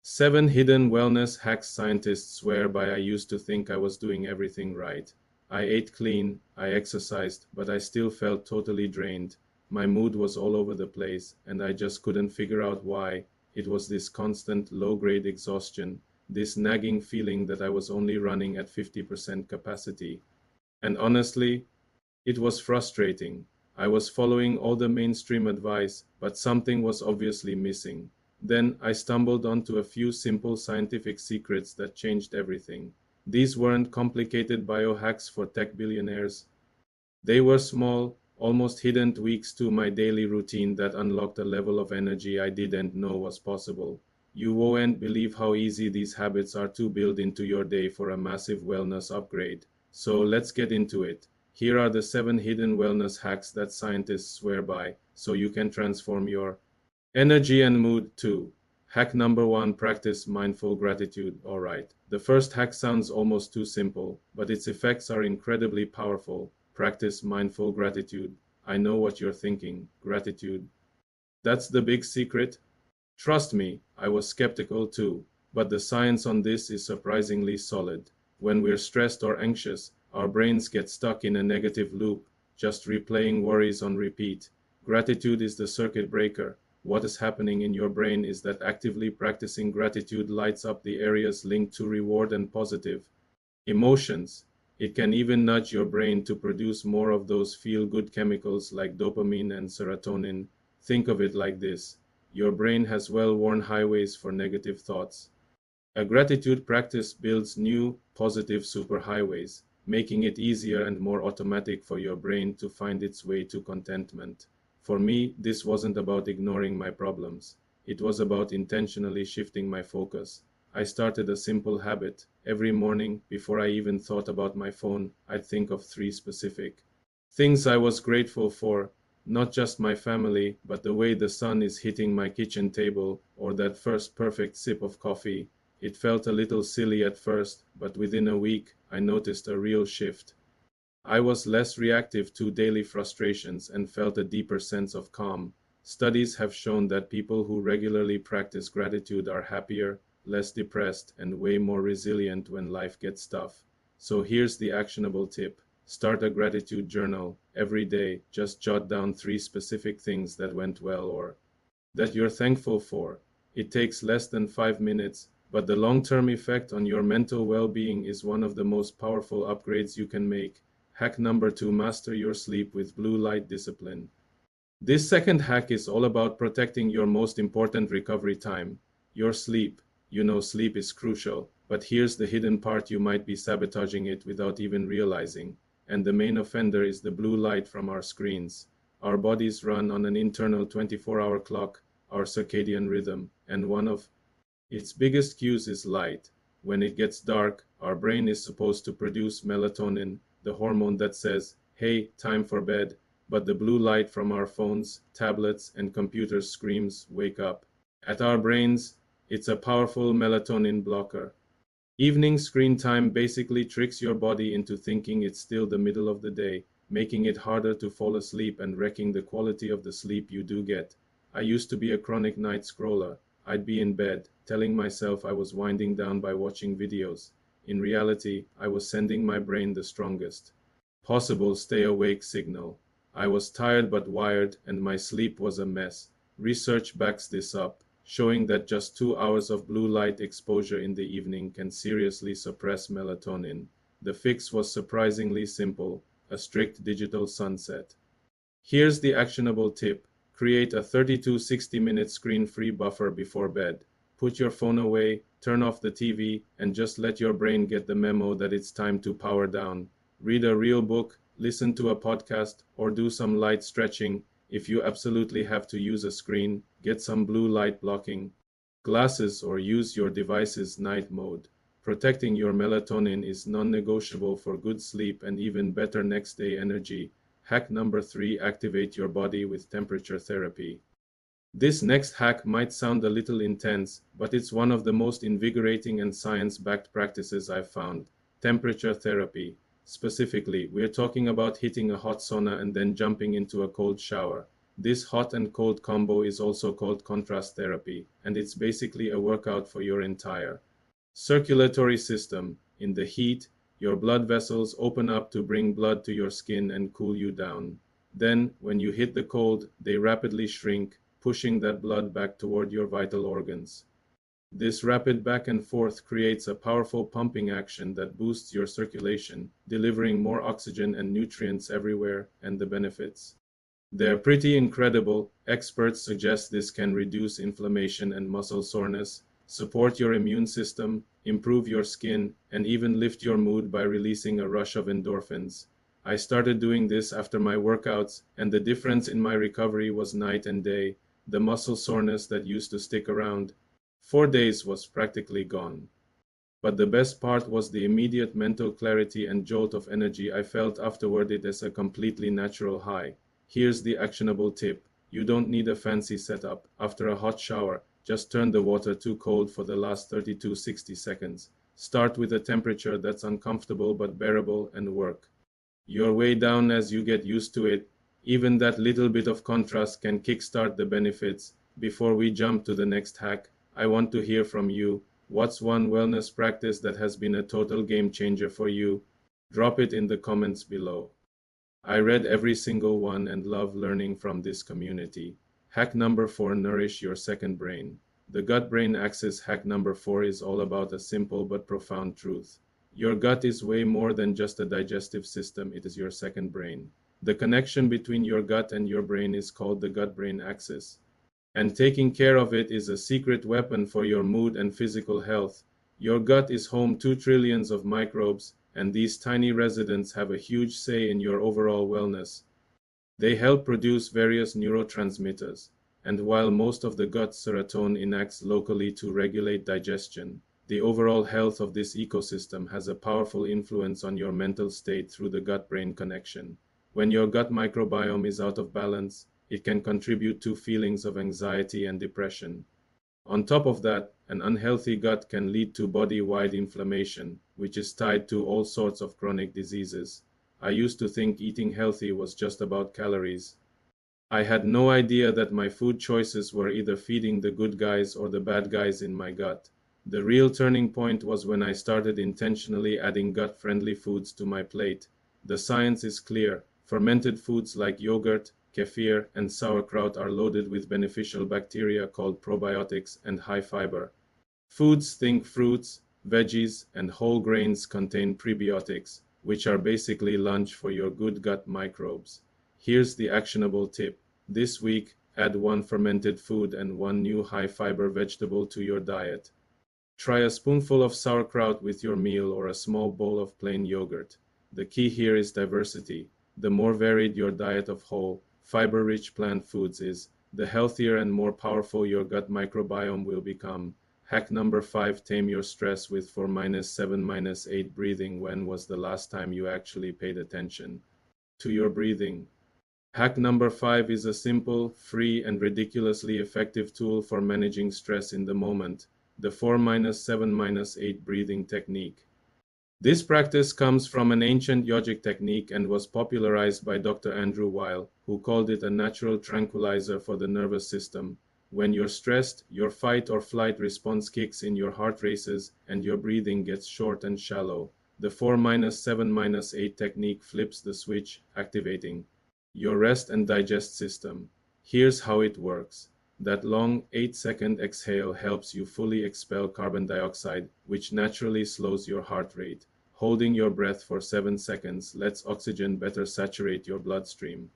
7 hidden wellness hacks scientists swear by. I used to think I was doing everything right. I ate clean, I exercised, but I still felt totally drained. My mood was all over the place, and I just couldn't figure out why. It was this constant low-grade exhaustion, this nagging feeling that I was only running at 50% capacity. And honestly, it was frustrating. I was following all the mainstream advice, but something was obviously missing. Then I stumbled onto a few simple scientific secrets that changed everything. These weren't complicated biohacks for tech billionaires. They were small, almost hidden tweaks to my daily routine that unlocked a level of energy I didn't know was possible. You won't believe how easy these habits are to build into your day for a massive wellness upgrade. So let's get into it. Here are the 7 hidden wellness hacks that scientists swear by, so you can transform your energy and mood too. Hack number 1: practice mindful gratitude. Alright, the first hack sounds almost too simple, but its effects are incredibly powerful. Practice mindful gratitude. I know what you're thinking. Gratitude. That's the big secret? Trust me, I was skeptical too, but the science on this is surprisingly solid. When we're stressed or anxious, our brains get stuck in a negative loop, just replaying worries on repeat. Gratitude is the circuit breaker. What is happening in your brain is that actively practicing gratitude lights up the areas linked to reward and positive emotions. It can even nudge your brain to produce more of those feel-good chemicals like dopamine and serotonin. Think of it like this: your brain has well-worn highways for negative thoughts. A gratitude practice builds new, positive superhighways, making it easier and more automatic for your brain to find its way to contentment. For me, this wasn't about ignoring my problems. It was about intentionally shifting my focus. I started a simple habit. Every morning, before I even thought about my phone, I'd think of 3 specific things I was grateful for. Not just my family, but the way the sun is hitting my kitchen table, or that first perfect sip of coffee. It felt a little silly at first, but within a week, I noticed a real shift. I was less reactive to daily frustrations and felt a deeper sense of calm. Studies have shown that people who regularly practice gratitude are happier, less depressed, and way more resilient when life gets tough. So here's the actionable tip. Start a gratitude journal. Every day, just jot down 3 specific things that went well or that you're thankful for. It takes less than 5 minutes, but the long-term effect on your mental well-being is one of the most powerful upgrades you can make. Hack number 2: master your sleep with blue light discipline. This second hack is all about protecting your most important recovery time, your sleep. You know sleep is crucial, but here's the hidden part: you might be sabotaging it without even realizing. And the main offender is the blue light from our screens. Our bodies run on an internal 24-hour clock, our circadian rhythm, and one of its biggest cues is light. When it gets dark, our brain is supposed to produce melatonin, the hormone that says, hey, time for bed. But the blue light from our phones, tablets, and computers screams, wake up. At our brains, it's a powerful melatonin blocker. Evening screen time basically tricks your body into thinking it's still the middle of the day, making it harder to fall asleep and wrecking the quality of the sleep you do get. I used to be a chronic night scroller. I'd be in bed, telling myself I was winding down by watching videos. In reality, I was sending my brain the strongest possible stay awake signal. I was tired but wired, and my sleep was a mess. Research backs this up, showing that just 2 hours of blue light exposure in the evening can seriously suppress melatonin. The fix was surprisingly simple: a strict digital sunset. Here's the actionable tip. Create a 30 to 60-minute screen-free buffer before bed. Put your phone away, turn off the TV, and just let your brain get the memo that it's time to power down. Read a real book, listen to a podcast, or do some light stretching. If you absolutely have to use a screen, get some blue light blocking glasses or use your device's night mode. Protecting your melatonin is non-negotiable for good sleep and even better next day energy. Hack number 3: activate your body with temperature therapy. This next hack might sound a little intense, but it's one of the most invigorating and science-backed practices I've found. Temperature therapy. Specifically, we're talking about hitting a hot sauna and then jumping into a cold shower. This hot and cold combo is also called contrast therapy, and it's basically a workout for your entire circulatory system. In the heat, your blood vessels open up to bring blood to your skin and cool you down. Then, when you hit the cold, they rapidly shrink, pushing that blood back toward your vital organs. This rapid back and forth creates a powerful pumping action that boosts your circulation, delivering more oxygen and nutrients everywhere, and the benefits. They're pretty incredible. Experts suggest this can reduce inflammation and muscle soreness, support your immune system, improve your skin, and even lift your mood by releasing a rush of endorphins. I started doing this after my workouts, and the difference in my recovery was night and day. The muscle soreness that used to stick around 4 days was practically gone. But the best part was the immediate mental clarity and jolt of energy I felt afterward. It is a completely natural high. Here's the actionable tip. You don't need a fancy setup. After a hot shower, just turn the water too cold for the last 30 to 60 seconds. Start with a temperature that's uncomfortable but bearable and work your way down as you get used to it. Even that little bit of contrast can kickstart the benefits. Before we jump to the next hack, I want to hear from you. What's one wellness practice that has been a total game changer for you? Drop it in the comments below. I read every single one and love learning from this community. Hack number 4: Nourish your second brain. The gut-brain axis. Hack number 4 is all about a simple but profound truth. Your gut is way more than just a digestive system, it is your second brain. The connection between your gut and your brain is called the gut-brain axis. And taking care of it is a secret weapon for your mood and physical health. Your gut is home to trillions of microbes, and these tiny residents have a huge say in your overall wellness. They help produce various neurotransmitters, and while most of the gut serotonin enacts locally to regulate digestion, the overall health of this ecosystem has a powerful influence on your mental state through the gut-brain connection. When your gut microbiome is out of balance, it can contribute to feelings of anxiety and depression. On top of that, an unhealthy gut can lead to body-wide inflammation, which is tied to all sorts of chronic diseases. I used to think eating healthy was just about calories. I had no idea that my food choices were either feeding the good guys or the bad guys in my gut. The real turning point was when I started intentionally adding gut-friendly foods to my plate. The science is clear. Fermented foods like yogurt, kefir, and sauerkraut are loaded with beneficial bacteria called probiotics and high fiber. Foods, think fruits, veggies, and whole grains, contain prebiotics, which are basically lunch for your good gut microbes. Here's the actionable tip. This week, add one fermented food and one new high-fiber vegetable to your diet. Try a spoonful of sauerkraut with your meal or a small bowl of plain yogurt. The key here is diversity. The more varied your diet of whole, fiber-rich plant foods is, the healthier and more powerful your gut microbiome will become. Hack number 5: Tame your stress with 4-7-8 breathing. When was the last time you actually paid attention to your breathing? Hack number 5 is a simple, free, and ridiculously effective tool for managing stress in the moment: the 4-7-8 breathing technique. This practice comes from an ancient yogic technique and was popularized by Dr. Andrew Weil, who called it a natural tranquilizer for the nervous system. When you're stressed, your fight or flight response kicks in, your heart races, and your breathing gets short and shallow. The 4-7-8 technique flips the switch, activating your rest and digest system. Here's how it works. That long 8-second exhale helps you fully expel carbon dioxide, which naturally slows your heart rate. Holding your breath for 7 seconds lets oxygen better saturate your bloodstream.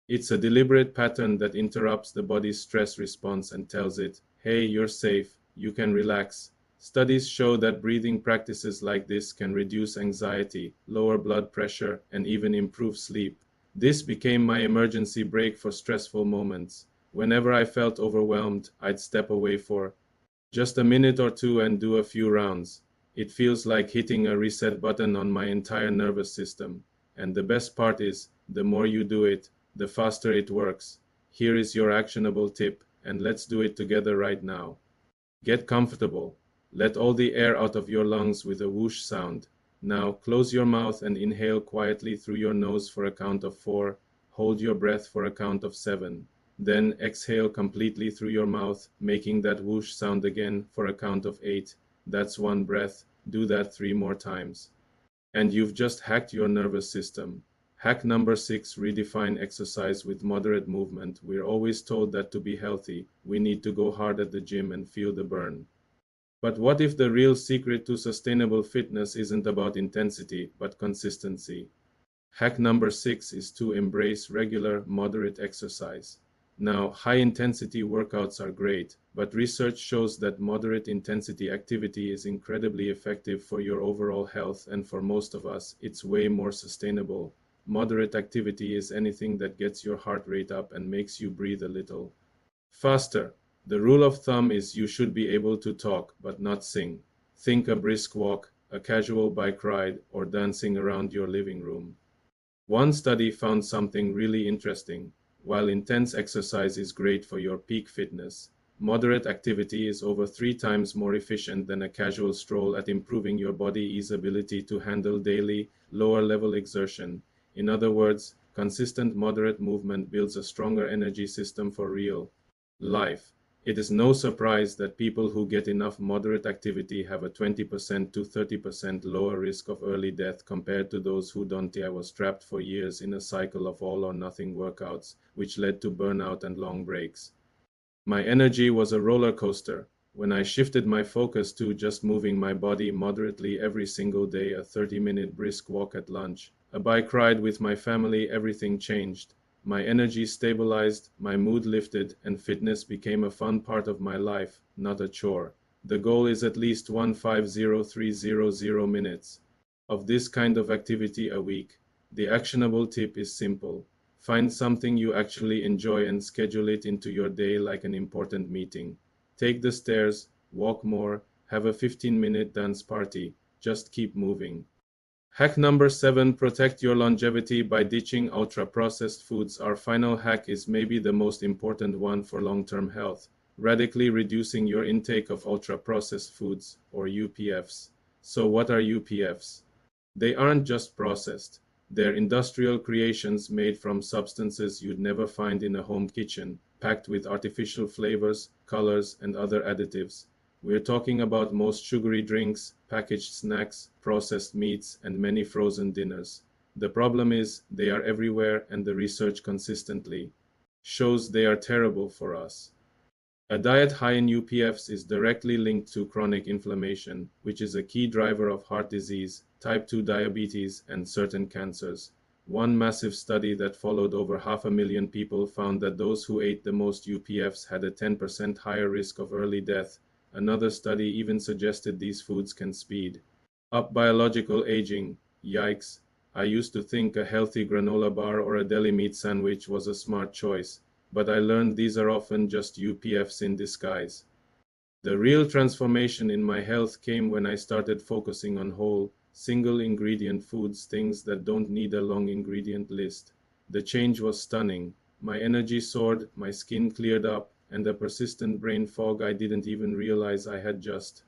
It's a deliberate pattern that interrupts the body's stress response and tells it, hey, you're safe, you can relax. Studies show that breathing practices like this can reduce anxiety, lower blood pressure, and even improve sleep. This became my emergency brake for stressful moments. Whenever I felt overwhelmed, I'd step away for just a minute or two and do a few rounds. It feels like hitting a reset button on my entire nervous system. And the best part is, the more you do it, the faster it works. Here is your actionable tip, and let's do it together right now. Get comfortable. Let all the air out of your lungs with a whoosh sound. Now, close your mouth and inhale quietly through your nose for a count of 4. Hold your breath for a count of 7. Then exhale completely through your mouth, making that whoosh sound again for a count of 8. That's one breath. Do that 3 more times. And you've just hacked your nervous system. Hack number 6, redefine exercise with moderate movement. We're always told that to be healthy, we need to go hard at the gym and feel the burn. But what if the real secret to sustainable fitness isn't about intensity, but consistency? Hack number 6 is to embrace regular, moderate exercise. Now, high-intensity workouts are great, but research shows that moderate intensity activity is incredibly effective for your overall health, and for most of us, it's way more sustainable. Moderate activity is anything that gets your heart rate up and makes you breathe a little faster. The rule of thumb is you should be able to talk, but not sing. Think a brisk walk, a casual bike ride, or dancing around your living room. One study found something really interesting. While intense exercise is great for your peak fitness, moderate activity is over 3 times more efficient than a casual stroll at improving your body's ability to handle daily, lower-level exertion. In other words, consistent moderate movement builds a stronger energy system for real life. It is no surprise that people who get enough moderate activity have a 20% to 30% lower risk of early death compared to those who don't. I was trapped for years in a cycle of all or nothing workouts, which led to burnout and long breaks. My energy was a roller coaster. When I shifted my focus to just moving my body moderately every single day, a 30-minute brisk walk at lunch, a bike ride with my family, everything changed. My energy stabilized, my mood lifted, and fitness became a fun part of my life, not a chore. The goal is at least 150,300 minutes of this kind of activity a week. The actionable tip is simple. Find something you actually enjoy and schedule it into your day like an important meeting. Take the stairs, walk more, have a 15-minute dance party. Just keep moving. Hack number 7, protect your longevity by ditching ultra-processed foods. Our final hack is maybe the most important one for long-term health, radically reducing your intake of ultra-processed foods, or UPFs. So what are UPFs? They aren't just processed. They're industrial creations made from substances you'd never find in a home kitchen, packed with artificial flavors, colors, and other additives. We're talking about most sugary drinks, packaged snacks, processed meats, and many frozen dinners. The problem is, they are everywhere, and the research consistently shows they are terrible for us. A diet high in UPFs is directly linked to chronic inflammation, which is a key driver of heart disease, type 2 diabetes, and certain cancers. One massive study that followed over 500,000 people found that those who ate the most UPFs had a 10% higher risk of early death. Another study even suggested these foods can speed up biological aging. Yikes. I used to think a healthy granola bar or a deli meat sandwich was a smart choice, but I learned these are often just UPFs in disguise. The real transformation in my health came when I started focusing on whole, single-ingredient foods, things that don't need a long ingredient list. The change was stunning. My energy soared, my skin cleared up, and the persistent brain fog I didn't even realize I had just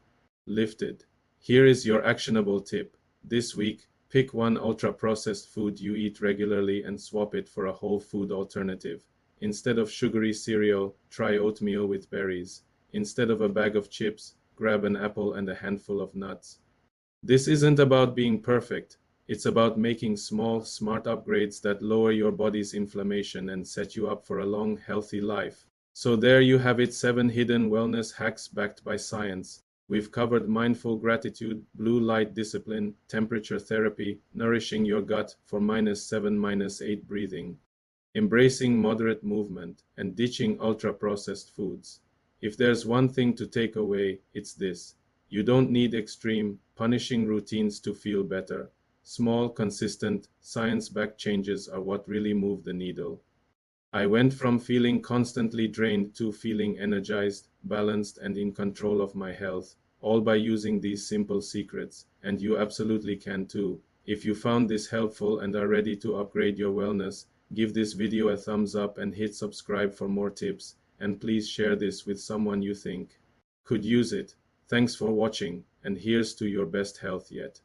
lifted. Here is your actionable tip. This week, pick one ultra-processed food you eat regularly and swap it for a whole food alternative. Instead of sugary cereal, try oatmeal with berries. Instead of a bag of chips, grab an apple and a handful of nuts. This isn't about being perfect. It's about making small, smart upgrades that lower your body's inflammation and set you up for a long, healthy life. So there you have it, 7 hidden wellness hacks backed by science. We've covered mindful gratitude, blue light discipline, temperature therapy, nourishing your gut for -7, -8 breathing, embracing moderate movement, and ditching ultra-processed foods. If there's one thing to take away, it's this. You don't need extreme, punishing routines to feel better. Small, consistent, science-backed changes are what really move the needle. I went from feeling constantly drained to feeling energized, balanced, and in control of my health, all by using these simple secrets, and you absolutely can too. If you found this helpful and are ready to upgrade your wellness, give this video a thumbs up and hit subscribe for more tips, and please share this with someone you think could use it. Thanks for watching, and here's to your best health yet.